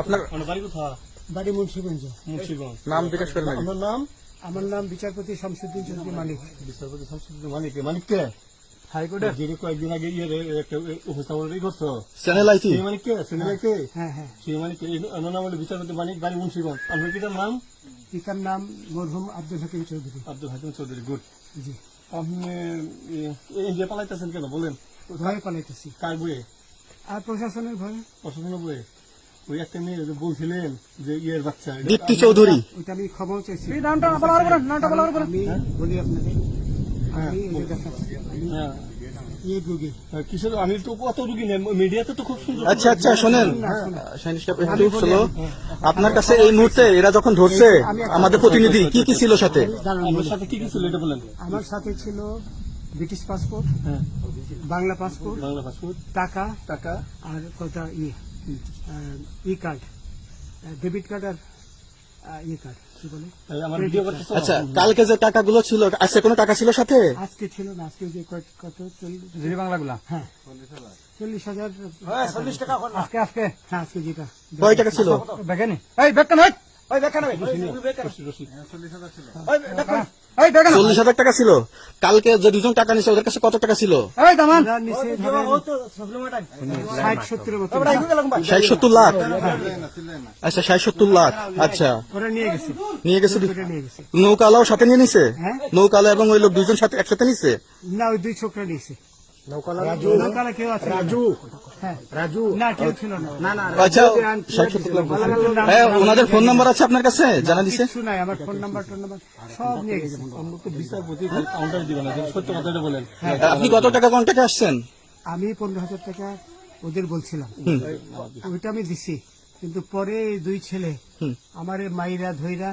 আপনার বাড়ি মুন্সিগঞ্জ। নাম জিজ্ঞেস করেন আগে। আমার নাম বিচারপতি শামসুদ্দিন চৌধুরী মানিক। বিচারপতি শামসুদ্দিন মানিক। মানিককে হাইকোর্টের যিনি কয়েকদিন আগে একটা উপস্থাপন করছো চ্যানেল আইটি সেই মানিককে চ্যানেলকে হ্যাঁ হ্যাঁ, সেই মানিককে নাম হলো বিচারপতি মানিক, বাড়ি মুন্সিগঞ্জ। আপনার পিতার নাম? পিতার নাম মরহুম আব্দুল হাকিম চৌধুরী। আব্দুল হাকিম চৌধুরী। গুড। জি। আপনি ইন্ডিয়া পালাইতেছেন কেন বলেন? ভয়ে পালাইতেছি। কার বইয়ে? আর প্রশাসনের ভয়ে। প্রশাসনের বইয়ে? ওই একটা মেয়ে যে বলছিলেন যে ইয়ের বাচ্চা দীপ্তি চৌধুরী। ওইটা আমি খবর চাইছি। হ্যাঁ? আমি বলি আপনাকে, আমি এই যে দেখাচ্ছি, হ্যাঁ। এই রোগী। কিসের? আমি তো কত রুগী নেই, মিডিয়াতে তো খুব সুন্দর। আচ্ছা আচ্ছা শোনেন শাহিন সাহেব, একটু স্লো। আপনার কাছে এই মুহূর্তে এরা যখন ধরছে আমাদের প্রতিনিধি কি কি ছিল সাথে? আমার সাথে কি কি ছিল এটা বলেন। আমার সাথে ছিল ব্রিটিশ পাসপোর্ট, হ্যাঁ, বাংলা পাসপোর্ট, বাংলা পাসপোর্ট, টাকা টাকা, আর কত ই কার্ড, ডেবিট কার্ড আর ই কার্ড, কি বলে আমার ভিডিও করতেছ? আচ্ছা, কালকে যে টাকাগুলো ছিল, আজকে কোনো টাকা ছিল সাথে? আজকে ছিল না, আজকে যে কত 40 বাংলাগুলা। হ্যাঁ 40,000 40 টাকা আজকে হ্যাঁ আজকে যেটা কয় টাকা ছিল? দেখেনি এই বেকান হয়, ওই বেকান হবে 40,000 টাকা ছিল। কালকে যে দুজন টাকা নিছে ওদের কাছে কত টাকা ছিল? এই দামান নিচে 60-70 মতো 60-70 লাখ। আচ্ছা 60-70 লাখ। আচ্ছা ওরা নিয়ে গেছে, নিয়ে গেছে। ওরা নিয়ে গেছে। নৌকালাও সাথে নিয়ে নিছে? হ্যাঁ। নৌকালা এবং ওই লোক দুজন সাথে একসাথে নিছে? না, ওই দুই ছোকরা নিয়েছে। নৌকালা কেউ আছে? হ্যাঁ রাজু না, কেউ ছিল না। আচ্ছা 60-70 লাখ। হ্যাঁ, ওনাদের ফোন নাম্বার আছে আপনার কাছে? জানা দিছে? কিছু নাই, আমার ফোন নাম্বার সব নিয়ে গেছে। বিচারপতি কাউন্টার দিবেন না, সত্য কথাটা বলেন। আপনি কত টাকা কন্ট্যাক্টে আসছেন? আমি 15,000 টাকা ওদের বলছিলাম, ওইটা আমি দিছি, কিন্তু পরে এই দুই ছেলে আমার মাইরা ধইরা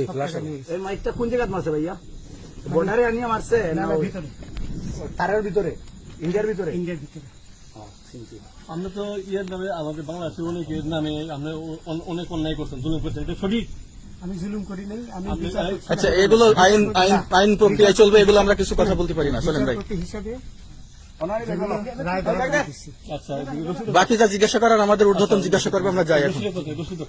সব টাকা নিয়ে গেছে। এই মাইকটা কোন জায়গায় মারছে ভাইয়া? বর্ডারে আনিয়ে মারছে না ভিতরে, তারের ভিতরে, ইন্ডিয়ার ভিতরে? ইন্ডিয়ার ভিতরে। আমরা তো ইয়ের নামে, আমাদের বাংলাদেশের অনেকের নামে আমরা অনেক অন্যায় করছেন, জুলুম করছেন, এটা সঠিক? আমি জুলুম করি নাই, আমি আচ্ছা, এগুলো আইন প্রক্রিয়ায় চলবে, এগুলো আমরা কিছু কথা বলতে পারি না। চলেন ভাই, বিচারপতি হিসাবে রায় বরাদ্দ দিচ্ছি। আচ্ছা, বাকি যা জিজ্ঞাসা করার আমাদের ঊর্ধ্বতন জিজ্ঞাসা করবো, আমরা যাই এখন। রসিদ